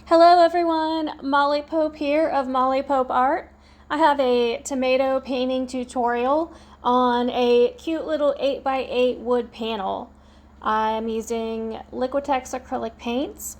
Hello everyone, Molly Pope here of Molly Pope Art. I have a tomato painting tutorial on a cute little 8x8 wood panel. I'm using Liquitex Acrylic Paints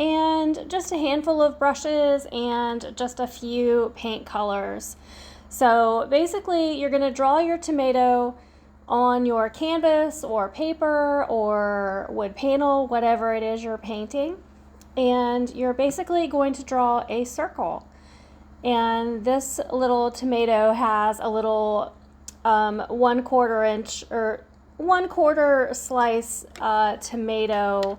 and just a handful of brushes and just a few paint colors. So basically you're going to draw your tomato on your canvas or paper or wood panel, whatever it is you're painting. And you're basically going to draw a circle. And this little tomato has a little 1/4 inch or 1/4 slice tomato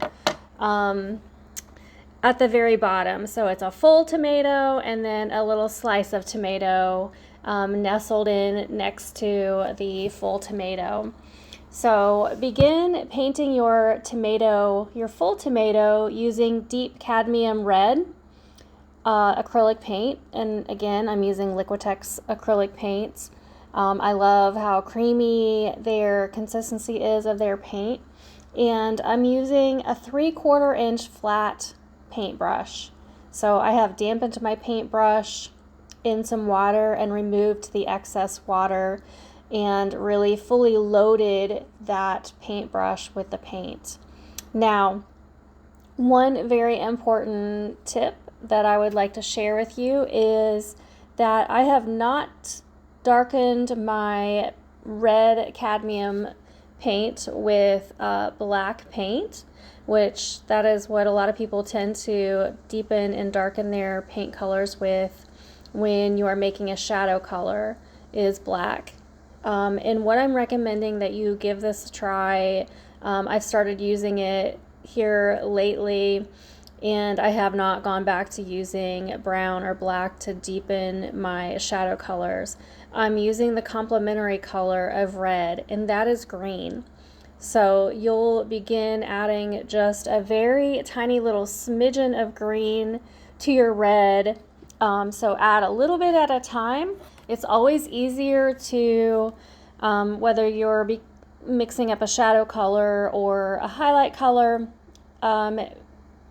at the very bottom. So it's a full tomato and then a little slice of tomato nestled in next to the full tomato. So begin painting your tomato, your full tomato, using deep cadmium red acrylic paint. And again, I'm using Liquitex acrylic paints. I love how creamy their consistency is of their paint. And I'm using a 3/4 inch flat paintbrush. So I have dampened my paintbrush in some water and removed the excess water and really fully loaded that paintbrush with the paint. Now, one very important tip that I would like to share with you is that I have not darkened my red cadmium paint with black paint, which that is what a lot of people tend to deepen and darken their paint colors with when you are making a shadow color, is black. And what I'm recommending that you give this a try. I've started using it here lately, and I have not gone back to using brown or black to deepen my shadow colors. I'm using the complementary color of red, and that is green. So you'll begin adding just a very tiny little smidgen of green to your red. So add a little bit at a time. It's always easier to, whether you're mixing up a shadow color or a highlight color,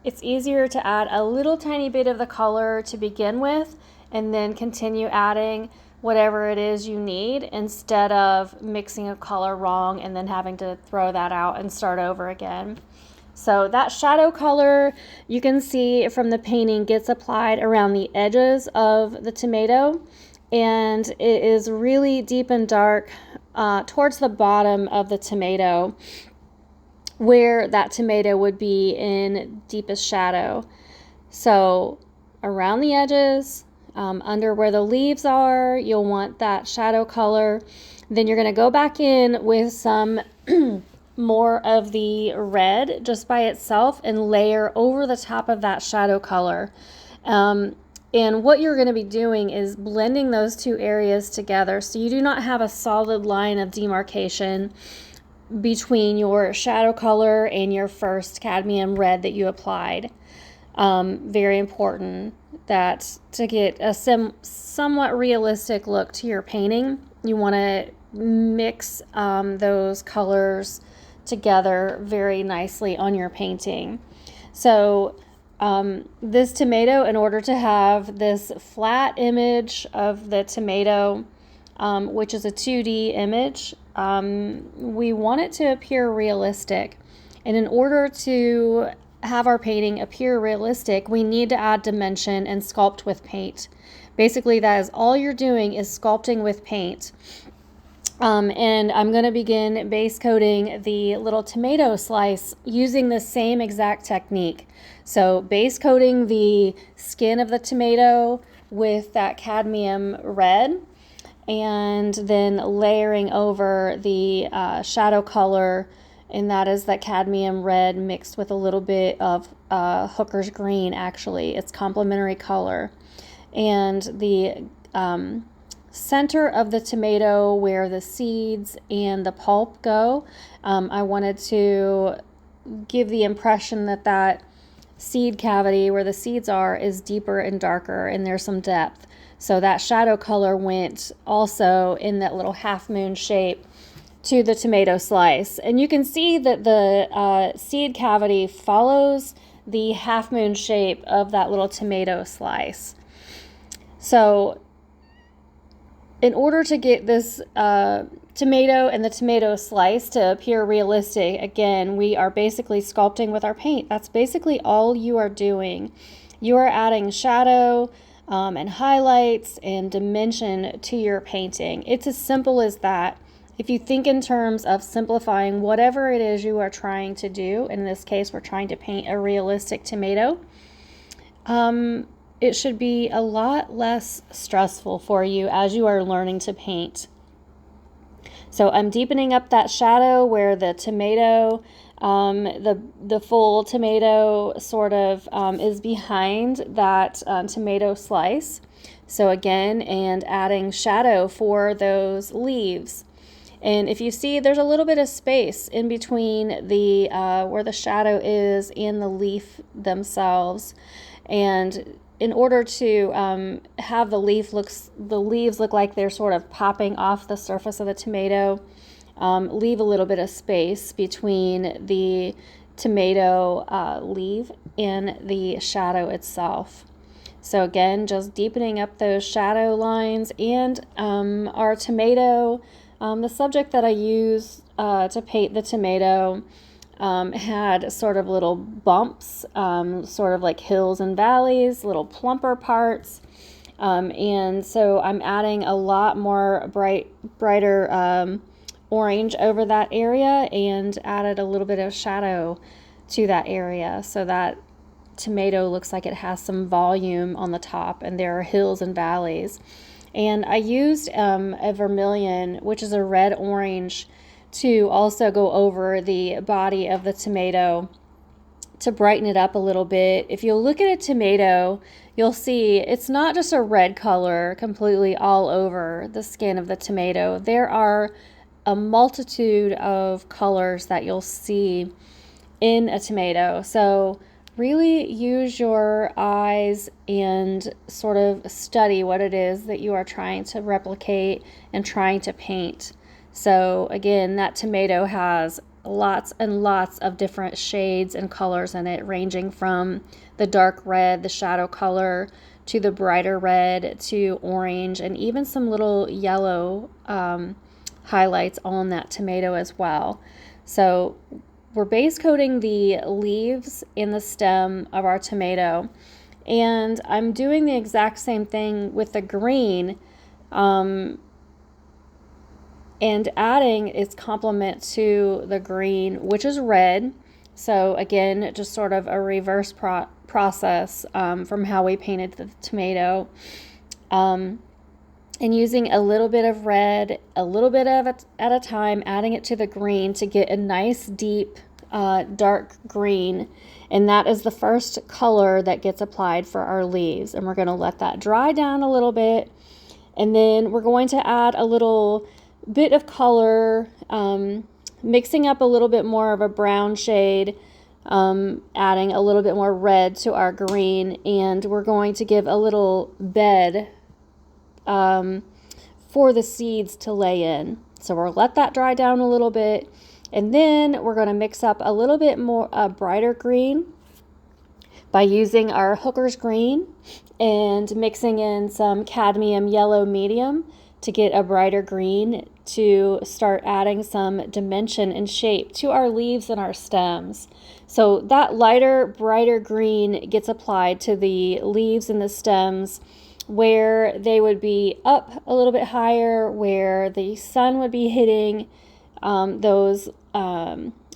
it's easier to add a little tiny bit of the color to begin with and then continue adding whatever it is you need instead of mixing a color wrong and then having to throw that out and start over again. So that shadow color, you can see from the painting, gets applied around the edges of the tomato, and it is really deep and dark towards the bottom of the tomato, where that tomato would be in deepest shadow. So around the edges, under where the leaves are, you'll want that shadow color. Then you're going to go back in with some more of the red just by itself and layer over the top of that shadow color. And what you're going to be doing is blending those two areas together so you do not have a solid line of demarcation between your shadow color and your first cadmium red that you applied. Very important that to get a somewhat realistic look to your painting, you want to mix those colors together very nicely on your painting. So this tomato, in order to have this flat image of the tomato, which is a 2D image, we want it to appear realistic. And in order to have our painting appear realistic, we need to add dimension and sculpt with paint. Basically, that is all you're doing, is sculpting with paint. And I'm going to begin base coating the little tomato slice using the same exact technique. So base coating the skin of the tomato with that cadmium red, and then layering over the shadow color, and that is that cadmium red mixed with a little bit of Hooker's green. Actually, it's complementary color. And the center of the tomato, where the seeds and the pulp go, I wanted to give the impression that that seed cavity where the seeds are is deeper and darker, and there's some depth. So that shadow color went also in that little half moon shape to the tomato slice. And you can see that the seed cavity follows the half moon shape of that little tomato slice. So in order to get this tomato and the tomato slice to appear realistic, again, we are basically sculpting with our paint. That's basically all you are doing. You are adding shadow and highlights and dimension to your painting. It's as simple as that. If you think in terms of simplifying whatever it is you are trying to do, in this case, we're trying to paint a realistic tomato, it should be a lot less stressful for you as you are learning to paint. So I'm deepening up that shadow where the tomato, the full tomato sort of is behind that tomato slice. So again, and adding shadow for those leaves. And if you see, there's a little bit of space in between the where the shadow is and the leaf themselves. And in order to have the leaves look like they're sort of popping off the surface of the tomato, leave a little bit of space between the tomato leaf and the shadow itself. So again, just deepening up those shadow lines. And our tomato, the subject that I use to paint the tomato had sort of little bumps, sort of like hills and valleys, little plumper parts. And so I'm adding a lot more brighter orange over that area, and added a little bit of shadow to that area so that tomato looks like it has some volume on the top and there are hills and valleys. And I used a Vermilion, which is a red-orange, to also go over the body of the tomato to brighten it up a little bit. If you look at a tomato, you'll see it's not just a red color completely all over the skin of the tomato. There are a multitude of colors that you'll see in a tomato. So really use your eyes and sort of study what it is that you are trying to replicate and trying to paint. So again, that tomato has lots and lots of different shades and colors in it, ranging from the dark red, the shadow color, to the brighter red, to orange, and even some little yellow highlights on that tomato as well. So we're base coating the leaves in the stem of our tomato, and I'm doing the exact same thing with the green, and adding its complement to the green, which is red. So again, just sort of a reverse process from how we painted the tomato. And using a little bit of red, a little bit of it at a time, adding it to the green to get a nice deep dark green. And that is the first color that gets applied for our leaves. And we're going to let that dry down a little bit. And then we're going to add a little bit of color, mixing up a little bit more of a brown shade, adding a little bit more red to our green. And we're going to give a little bed for the seeds to lay in. So we'll let that dry down a little bit, and then we're going to mix up a little bit more brighter green by using our Hooker's green and mixing in some cadmium yellow medium to get a brighter green to start adding some dimension and shape to our leaves and our stems. So that lighter, brighter green gets applied to the leaves and the stems, where they would be up a little bit higher, where the sun would be hitting those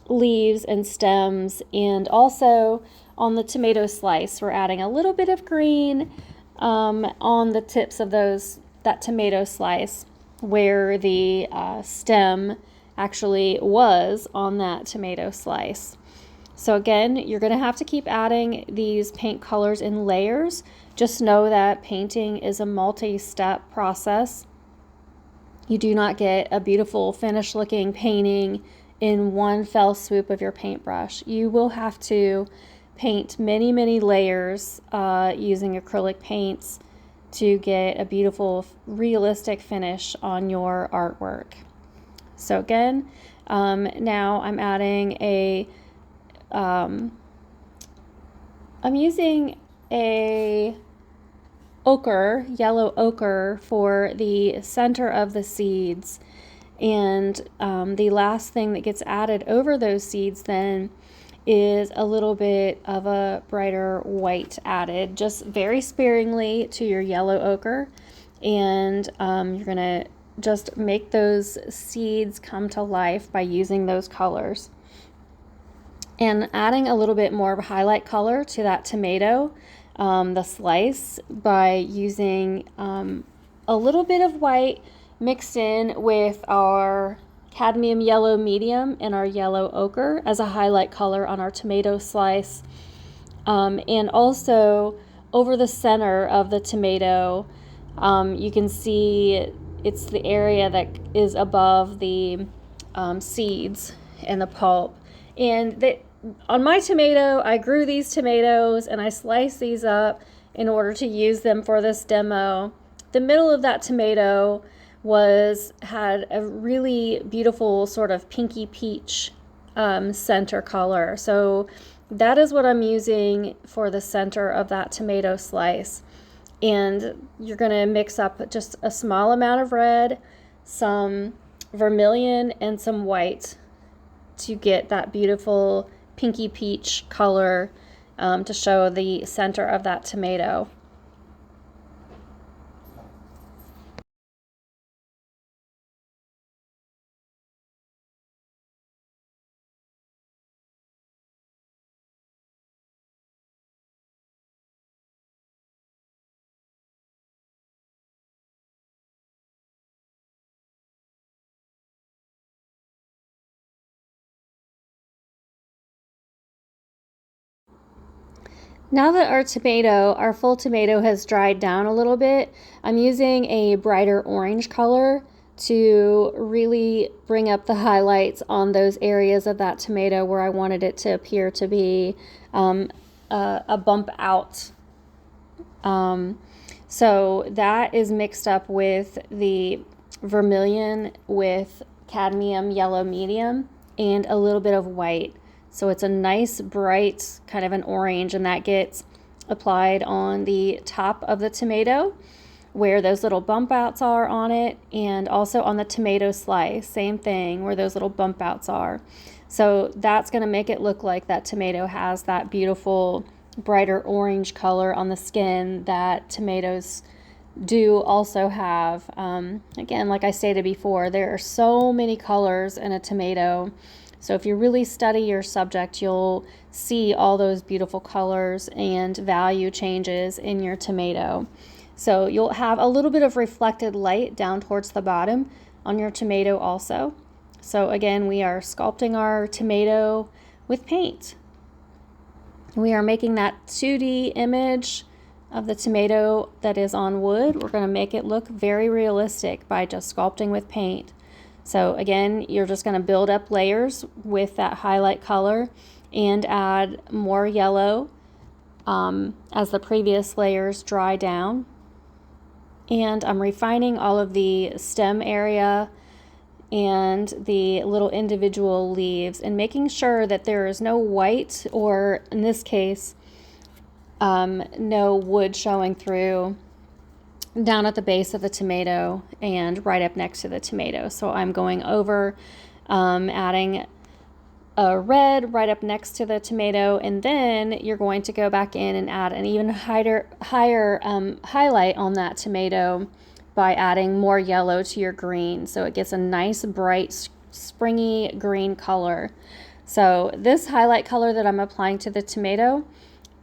leaves and stems. And also on the tomato slice, we're adding a little bit of green on the tips of that tomato slice, where the stem actually was on that tomato slice. So again, you're going to have to keep adding these paint colors in layers. Just know that painting is a multi-step process. You do not get a beautiful finished looking painting in one fell swoop of your paintbrush. You will have to paint many, many layers using acrylic paints to get a beautiful, realistic finish on your artwork. So again, now I'm adding a I'm using a ochre, yellow ochre, for the center of the seeds. And the last thing that gets added over those seeds then is a little bit of a brighter white added, just very sparingly to your yellow ochre. And you're gonna just make those seeds come to life by using those colors. And adding a little bit more of a highlight color to that tomato, the slice, by using a little bit of white mixed in with our cadmium yellow medium and our yellow ochre as a highlight color on our tomato slice. And also over the center of the tomato, you can see it's the area that is above the seeds and the pulp. And on my tomato, I grew these tomatoes and I sliced these up in order to use them for this demo. The middle of that tomato had a really beautiful sort of pinky peach center color. So that is what I'm using for the center of that tomato slice. And you're going to mix up just a small amount of red, some vermilion, and some white to get that beautiful pinky peach color to show the center of that tomato. Now that our full tomato has dried down a little bit, I'm using a brighter orange color to really bring up the highlights on those areas of that tomato where I wanted it to appear to be a bump out. So that is mixed up with the vermilion with cadmium yellow medium and a little bit of white. So it's a nice bright kind of an orange, and that gets applied on the top of the tomato where those little bump outs are on it, and also on the tomato slice, same thing, where those little bump outs are. So that's going to make it look like that tomato has that beautiful brighter orange color on the skin that tomatoes do also have. Again, like I stated before, there are so many colors in a tomato. So if you really study your subject, you'll see all those beautiful colors and value changes in your tomato. So you'll have a little bit of reflected light down towards the bottom on your tomato also. So again, we are sculpting our tomato with paint. We are making that 2D image of the tomato that is on wood. We're going to make it look very realistic by just sculpting with paint. So again, you're just going to build up layers with that highlight color and add more yellow as the previous layers dry down. And I'm refining all of the stem area and the little individual leaves and making sure that there is no white, or in this case, no wood showing through down at the base of the tomato and right up next to the tomato. So I'm going over, adding a red right up next to the tomato, and then you're going to go back in and add an even higher highlight on that tomato by adding more yellow to your green, so it gets a nice bright springy green color. So this highlight color that I'm applying to the tomato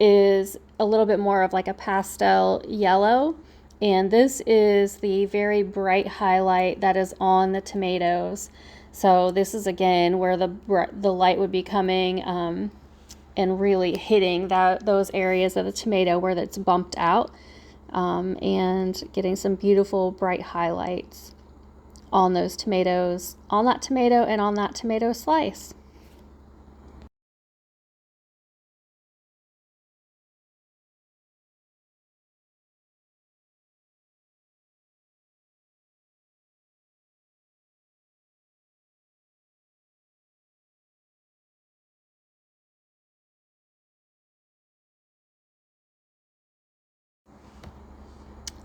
is a little bit more of like a pastel yellow, and this is the very bright highlight that is on the tomatoes. So this is again where the light would be coming and really hitting those areas of the tomato where it's bumped out, and getting some beautiful bright highlights on those tomatoes, on that tomato and on that tomato slice.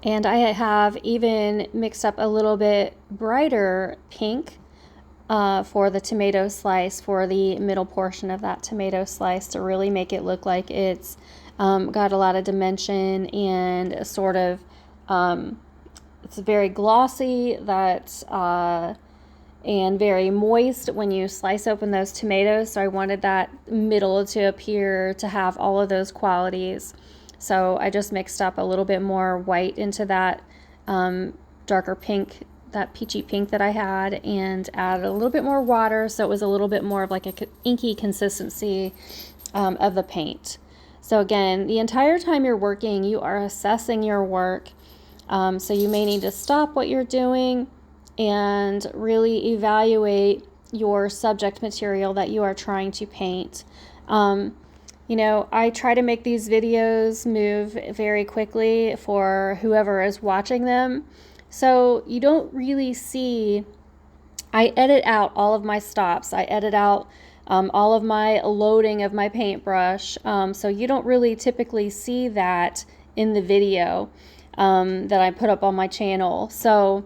And I have even mixed up a little bit brighter pink for the tomato slice, for the middle portion of that tomato slice, to really make it look like it's got a lot of dimension and sort of it's very glossy, and very moist when you slice open those tomatoes. So I wanted that middle to appear to have all of those qualities. So I just mixed up a little bit more white into that darker pink, that peachy pink that I had, and added a little bit more water, so it was a little bit more of like a inky consistency of the paint. So again, the entire time you're working, you are assessing your work. So you may need to stop what you're doing and really evaluate your subject material that you are trying to paint. You know, I try to make these videos move very quickly for whoever is watching them. So you don't really see, I edit out all of my stops. I edit out all of my loading of my paintbrush. So you don't really typically see that in the video that I put up on my channel. So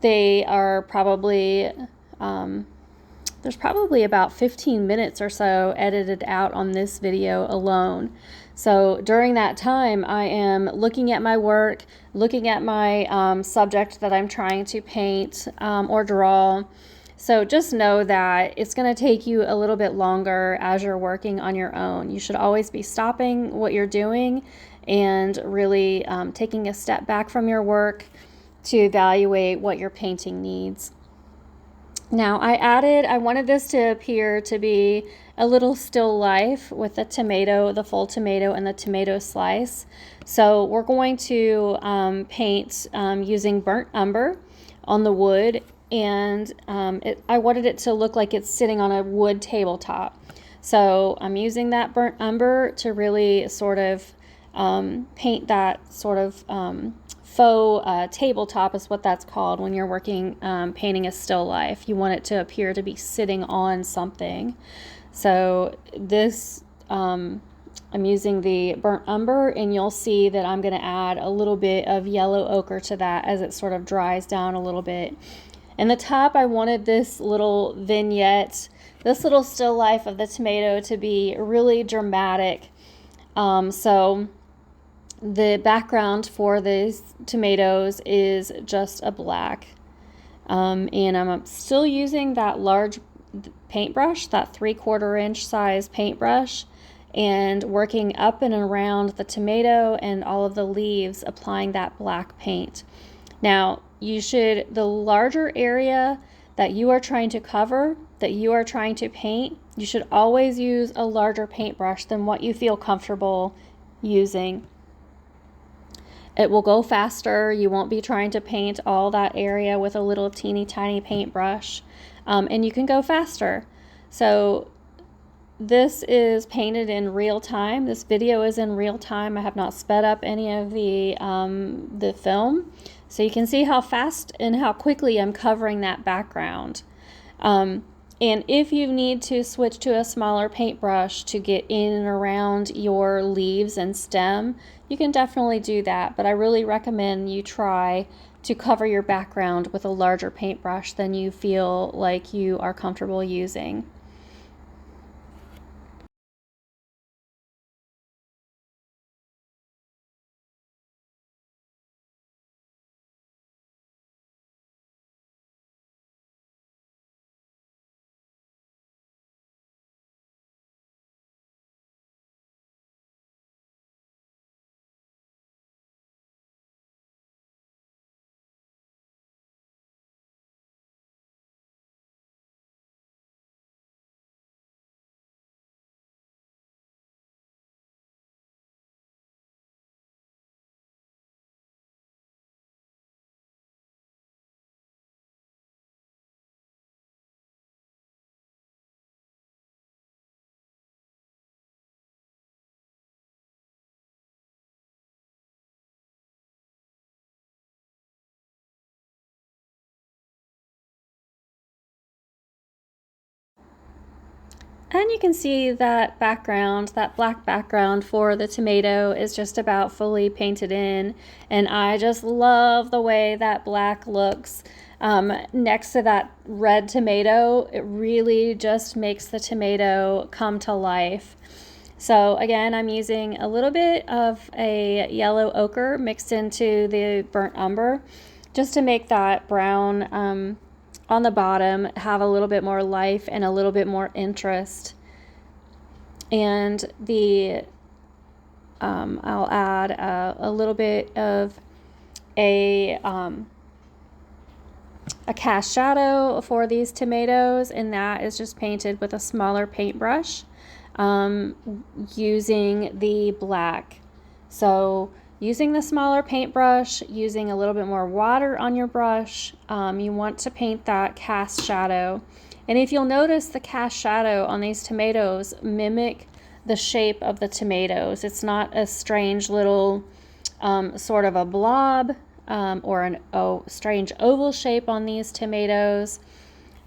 they are probably, there's probably about 15 minutes or so edited out on this video alone. So during that time, I am looking at my work, looking at my subject that I'm trying to paint or draw. So just know that it's going to take you a little bit longer as you're working on your own. You should always be stopping what you're doing and really taking a step back from your work to evaluate what your painting needs. Now I wanted this to appear to be a little still life with the tomato, the full tomato, and the tomato slice. So we're going to paint using burnt umber on the wood, and I wanted it to look like it's sitting on a wood tabletop. So I'm using that burnt umber to really sort of paint that sort of faux tabletop is what that's called when you're working painting a still life. You want it to appear to be sitting on something. So this I'm using the burnt umber, and you'll see that I'm going to add a little bit of yellow ochre to that as it sort of dries down a little bit. And the top, I wanted this little vignette, this little still life of the tomato to be really dramatic. So the background for these tomatoes is just a black. And I'm still using that large paintbrush, that 3/4 inch size paintbrush, and working up and around the tomato and all of the leaves, applying that black paint. Now, the larger area that you are trying to cover, that you are trying to paint, you should always use a larger paintbrush than what you feel comfortable using. It will go faster. You won't be trying to paint all that area with a little teeny tiny paintbrush, and you can go faster. So this is painted in real time. This video is in real time. I have not sped up any of the film, so you can see how fast and how quickly I'm covering that background. And if you need to switch to a smaller paintbrush to get in and around your leaves and stem, you can definitely do that. But I really recommend you try to cover your background with a larger paintbrush than you feel like you are comfortable using. And you can see that background, that black background for the tomato is just about fully painted in. And I just love the way that black looks next to that red tomato. It really just makes the tomato come to life. So again, I'm using a little bit of a yellow ochre mixed into the burnt umber just to make that brown on the bottom have a little bit more life and a little bit more interest. And I'll add a little bit of a cast shadow for these tomatoes, and that is just painted with a smaller paintbrush using the black. So using the smaller paintbrush, using a little bit more water on your brush, you want to paint that cast shadow. And if you'll notice, the cast shadow on these tomatoes mimic the shape of the tomatoes. It's not a strange little sort of a blob or a strange oval shape on these tomatoes.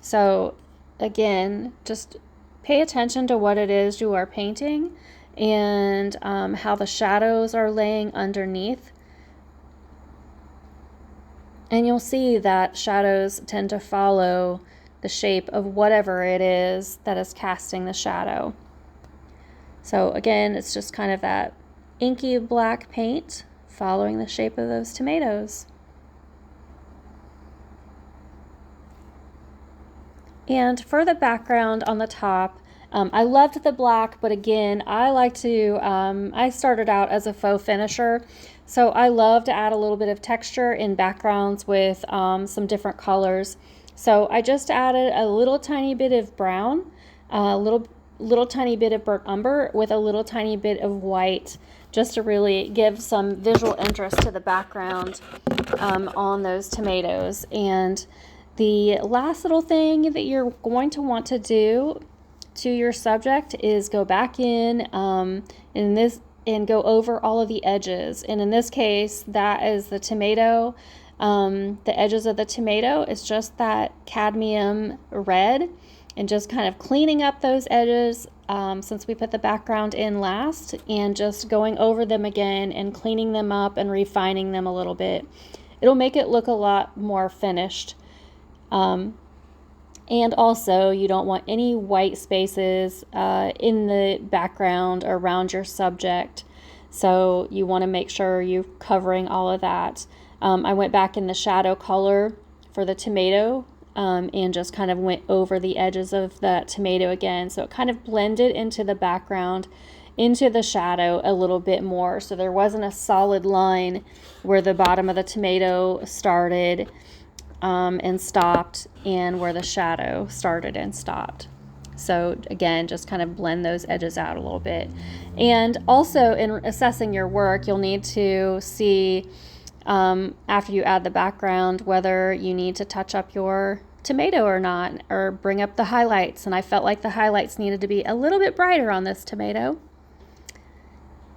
So again, just pay attention to what it is you are painting and how the shadows are laying underneath. And you'll see that shadows tend to follow the shape of whatever it is that is casting the shadow. So again, it's just kind of that inky black paint following the shape of those tomatoes. And for the background on the top, I loved the black, but again, I like to, I started out as a faux finisher, so I love to add a little bit of texture in backgrounds with some different colors. So I just added a little tiny bit of brown, a little tiny bit of burnt umber with a little tiny bit of white, just to really give some visual interest to the background on those tomatoes. And the last little thing that you're going to want to do to your subject is go back in and go over all of the edges. And in this case, that is the tomato. The edges of the tomato is just that cadmium red, and just kind of cleaning up those edges since we put the background in last, and just going over them again and cleaning them up and refining them a little bit. It'll make it look a lot more finished. And also, you don't want any white spaces in the background around your subject. So you want to make sure you're covering all of that. I went back in the shadow color for the tomato and just kind of went over the edges of that tomato again. So it kind of blended into the background, into the shadow a little bit more. So there wasn't a solid line where the bottom of the tomato started and stopped, and where the shadow started and stopped. So again, just kind of blend those edges out a little bit. And also in assessing your work, you'll need to see after you add the background whether you need to touch up your tomato or not, or bring up the highlights. And I felt like the highlights needed to be a little bit brighter on this tomato.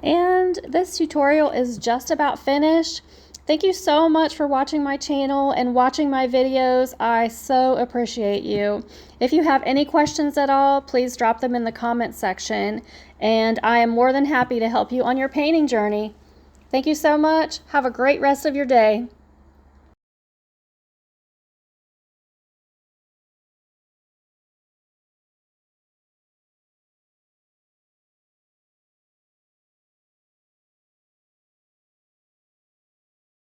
And this tutorial is just about finished. Thank you so much for watching my channel and watching my videos. I so appreciate you. If you have any questions at all, please drop them in the comment section, and I am more than happy to help you on your painting journey. Thank you so much. Have a great rest of your day.